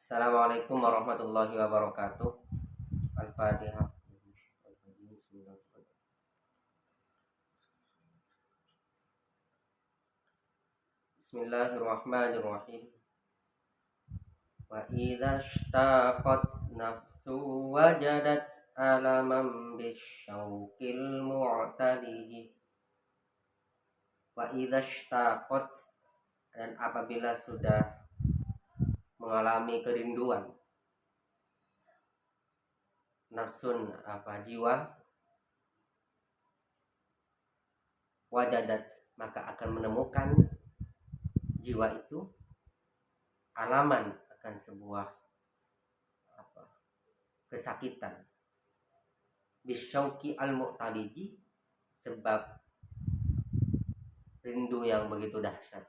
Assalamualaikum warahmatullahi wabarakatuh. Al-Fatihah. Bismillahirrahmanirrahim. Wa idza ishtaqat nafsu wajadat alaman bisyauqil mu'taliji. Wa idza ishtaqat, dan apabila sudah mengalami kerinduan, nafsun jiwa, wajadat maka akan menemukan jiwa itu alaman akan sebuah kesakitan, bisyauqi al-mu'taliji, sebab rindu yang begitu dahsyat.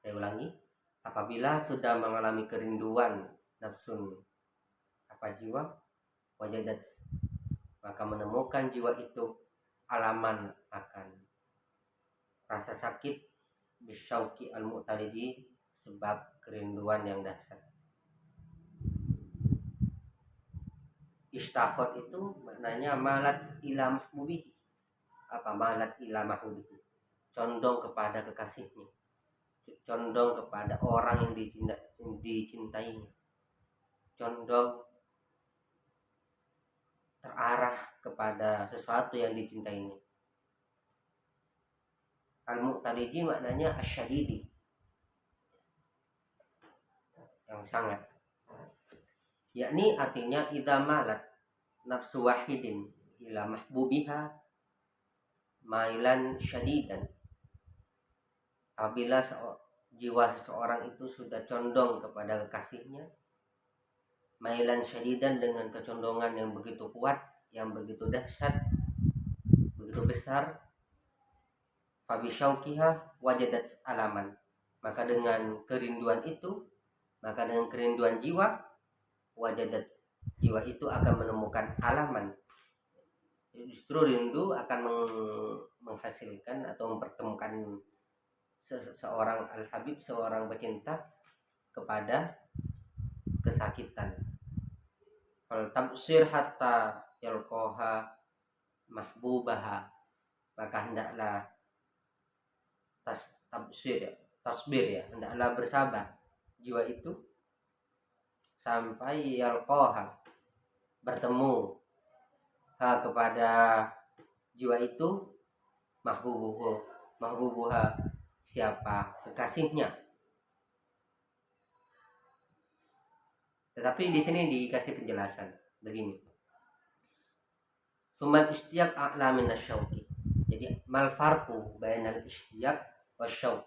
Saya ulangi, apabila sudah mengalami kerinduan nafsun jiwa, wajadat maka menemukan jiwa itu alaman akan rasa sakit, bisyauqi al-mu'taliji, sebab kerinduan yang dahsyat. Ishtaqat itu maknanya malat ila mahbubi. Malat ila mahbubi? Condong kepada kekasihnya, condong kepada orang yang dicintainya, condong terarah kepada sesuatu yang dicintainya. Al-mu'taliji maknanya asyadidi, yang sangat, yakni artinya idza malat nafsu wahidin ila mahbubiha mailan syadidan. Apabila jiwa seseorang itu sudah condong kepada kekasihnya, mailan syadidan, dengan kecondongan yang begitu kuat, yang begitu dahsyat, begitu besar, fabisyauqiha wajadat alaman, maka dengan kerinduan itu, maka dengan kerinduan jiwa, wajadat, jiwa itu akan menemukan alaman. Justru rindu akan menghasilkan atau mempertemukan seorang al-habib, seorang pecinta, kepada kesakitan. Fal tabsir hatta yalqaha mahbubaha, maka hendaklah tasbir ya, hendaklah bersabar jiwa itu sampai yalqaha, bertemu kepada jiwa itu, mahbubuha, siapa kekasihnya. Tetapi di sini dikasih penjelasan begini. Sumal ishtiyaq a'la min asyauqi. Jadi mal farqu bainal ishtiyaq wasyauq.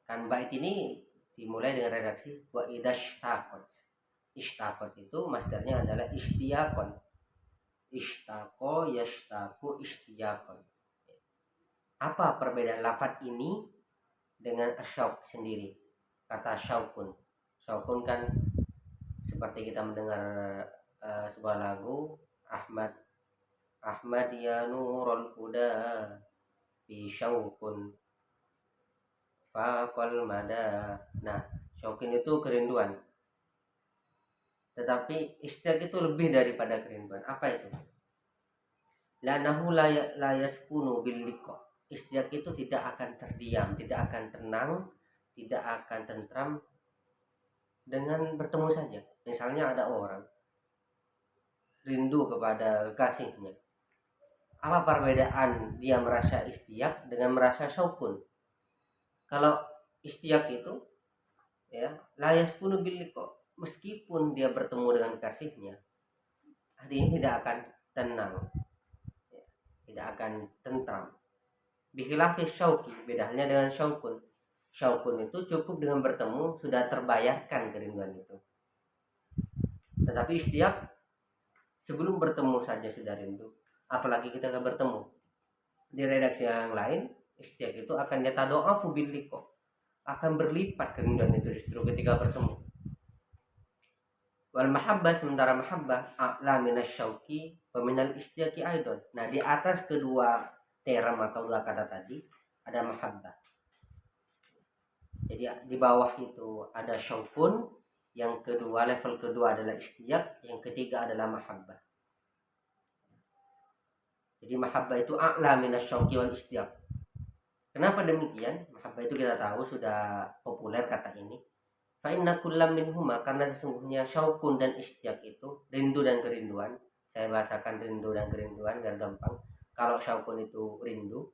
Kan bait ini dimulai dengan redaksi wa idashtaqat. Ishtaqat itu masdarnya adalah ishtiyaqon. Ishtaqo yashtaqu ishtiyaqon. Apa perbedaan lafaz ini dengan asyauq sendiri? Kata syauqun. Syauqun kan seperti kita mendengar sebuah lagu, Ahmad ya nurul huda bi syauqun faqal mada. Nah, syauqin itu kerinduan. Tetapi ishtiyaq itu lebih daripada kerinduan. Apa itu? Lanahu la yaskunu bil liqa. Ishtiyaq itu tidak akan terdiam, tidak akan tenang, tidak akan tentram dengan bertemu saja. Misalnya ada orang rindu kepada kekasihnya. Apa perbedaan dia merasa ishtiyaq dengan merasa syauqun? Kalau ishtiyaq itu ya, la yaskunu bil liqa, meskipun dia bertemu dengan kekasihnya, hatinya tidak akan tenang, tidak akan tentram. Bikhilafis syauqi, beda halnya dengan syauqun. Syauqun itu cukup dengan bertemu sudah terbayarkan kerinduan itu. Tetapi ishtiyaq sebelum bertemu saja sudah rindu, apalagi kita akan bertemu. Di redaksi yang lain, ishtiyaq itu akan yatada'afu bil liqa, akan berlipat kerinduan itu justru ketika bertemu. Wal mahabbah, sementara mahabbah a'la minasyauqi wa minal ishtiyaqi aidan. Nah, di atas kedua term atau dua kata tadi ada mahabbah. Jadi di bawah itu ada syaukun, yang kedua level kedua adalah istiak, yang ketiga adalah mahabbah. Jadi mahabbah itu a'la minasyauqi wal istiaq. Kenapa demikian? Mahabbah itu kita tahu sudah populer kata ini. Fa inna kullam minhuma, karena sesungguhnya syaukun dan istiaq itu rindu dan kerinduan. Saya bahasakan rindu dan kerinduan biar gampang. Kalau syaukun itu rindu,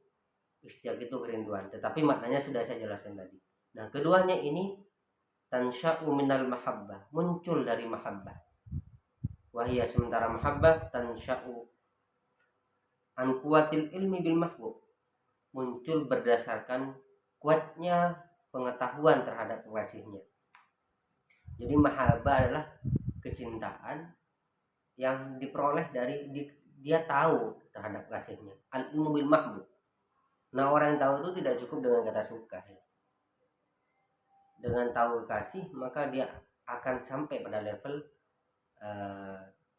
istiaq itu kerinduan. Tetapi maknanya sudah saya jelaskan tadi. Nah, keduanya ini tansya'u minal mahabbah, muncul dari mahabbah. Wahia, sementara mahabbah tansya'u an kuatil ilmi bil mahbub, muncul berdasarkan kuatnya pengetahuan terhadap kekasihnya. Jadi mahabbah adalah kecintaan yang diperoleh dari dia tahu terhadap kasihnya. Al ilmu bil mahbub. Nah, orang yang tahu itu tidak cukup dengan kata suka. Dengan tahu kasih, maka dia akan sampai pada level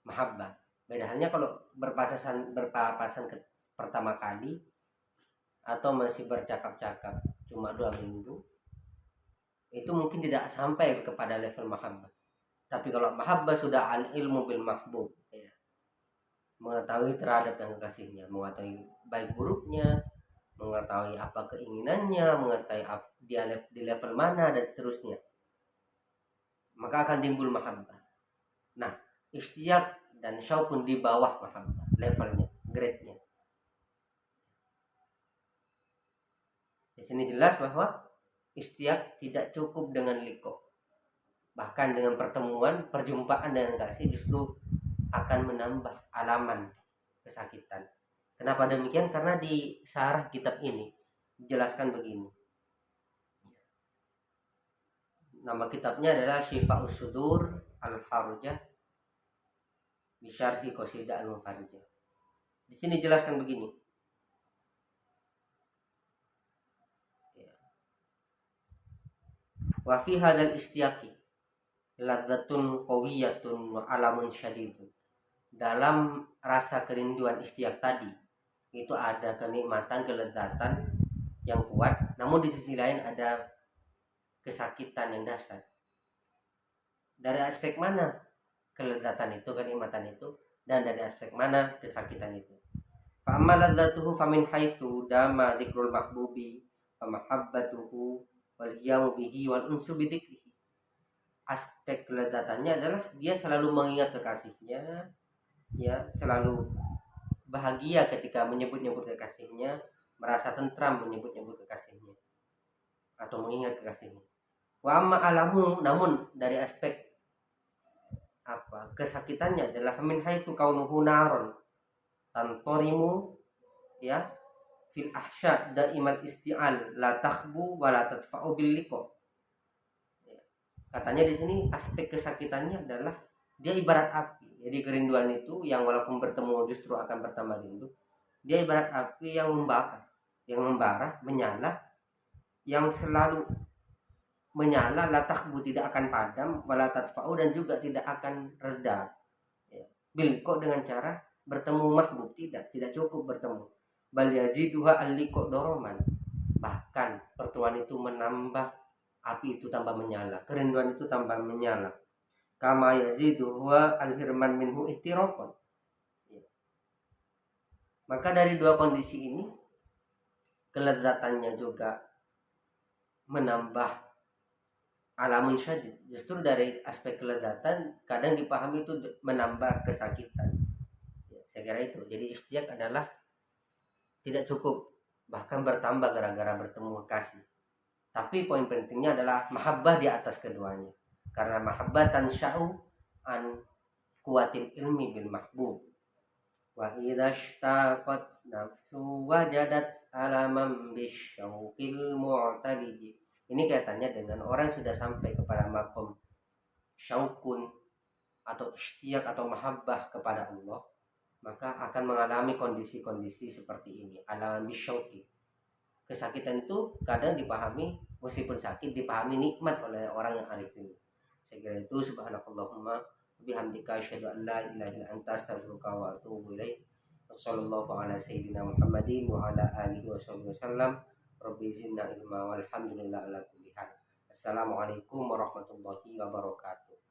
mahabbah. Beda halnya kalau berpapasan pertama kali atau masih bercakap-cakap cuma 2 minggu, itu mungkin tidak sampai kepada level mahabbah. Tapi kalau mahabbah sudah al ilmu bil mahbub, ya, mengetahui terhadap yang kekasihnya, mengetahui baik buruknya, mengetahui apa keinginannya, mengetahui dia di level mana dan seterusnya, maka akan timbul mahabbah. Nah, istiaq dan syaukun di bawah mahabbah levelnya, grade-nya. Di sini jelas bahwa istiaq tidak cukup dengan liqa. Bahkan dengan pertemuan, perjumpaan dengan kasih justru akan menambah alaman kesakitan. Kenapa demikian? Karena di syarah kitab ini dijelaskan begini. Nama kitabnya adalah Syifa'us Sudur Al-Harujah bi Syarhi Qasidah Al-Mufarijah. Di sini dijelaskan begini. Wa fi hadzal istiyaqi ladzatun qawiyatun wa alamun syadidun. Dalam rasa kerinduan istiaq tadi itu ada kenikmatan, kelezatan yang kuat, namun di sisi lain ada kesakitan yang dahsyat. Dari aspek mana kelezatan itu, kenikmatan itu, dan dari aspek mana kesakitan itu? Fa amma ladzatuhu famin haitsu dama dzikrul mahbubi wa mahabbatuhu wal qiyamu bihi wal unsu bi dzikrihi. Aspek kelezatannya adalah dia selalu mengingat kekasihnya, ya, selalu bahagia ketika menyebut-nyebut kekasihnya, merasa tentram menyebut-nyebut kekasihnya atau mengingat kekasihnya. Wa amma alamu, namun dari aspek kesakitannya adalah min haitsu kaunuhu naron tantorimu, ya, fil ahsya daimal isti'al la takhbu wa la tadfa'u bil liqa. Katanya di sini aspek kesakitannya adalah dia ibarat api. Jadi kerinduan itu yang walaupun bertemu justru akan bertambah rindu. Dia ibarat api yang membakar, yang membara, menyala, yang selalu menyala, la takhbu, tidak akan padam, wala tadfa'u, dan juga tidak akan reda. Ya. Bil liqa, dengan cara bertemu mahbub, tidak cukup bertemu. Bal yaziduha al-liqa doroman. Bahkan pertemuan itu menambah api itu tambah menyala, kerinduan itu tambah menyala. Kama yaziduha al-hirman minhu ihtiraqan. Ya. Maka dari dua kondisi ini, kelezatannya juga menambah alamun syadid. Justru dari aspek kelezatan kadang dipahami itu menambah kesakitan. Ya, saya kira itu. Jadi istiaq adalah tidak cukup, bahkan bertambah gara-gara bertemu kasih. Tapi poin pentingnya adalah mahabbah di atas keduanya. Karena mahabbah tansya'u an kuatil ilmi bil mahbub. Wa idza ishtaqat nafsu wajadat alaman bisyauqil mu'taliji. Ini kaitannya dengan orang yang sudah sampai kepada makom syaukun atau istiaq atau mahabbah kepada Allah, maka akan mengalami kondisi-kondisi seperti ini, alaman bisyauqi. Kesakitan itu kadang dipahami, meskipun sakit, dipahami nikmat oleh orang yang arif ini. Saya kira itu. Subhanakallahumma bihamdika asyhadu an la ilaha illa anta astaghfiruka wa atubu ilaik. Wassallallahu ala sayyidina Muhammadin wa ala alihi wasallam. Rabbi zidna ilma walhamdulillah ala kulli hal. Assalamualaikum warahmatullahi wabarakatuh.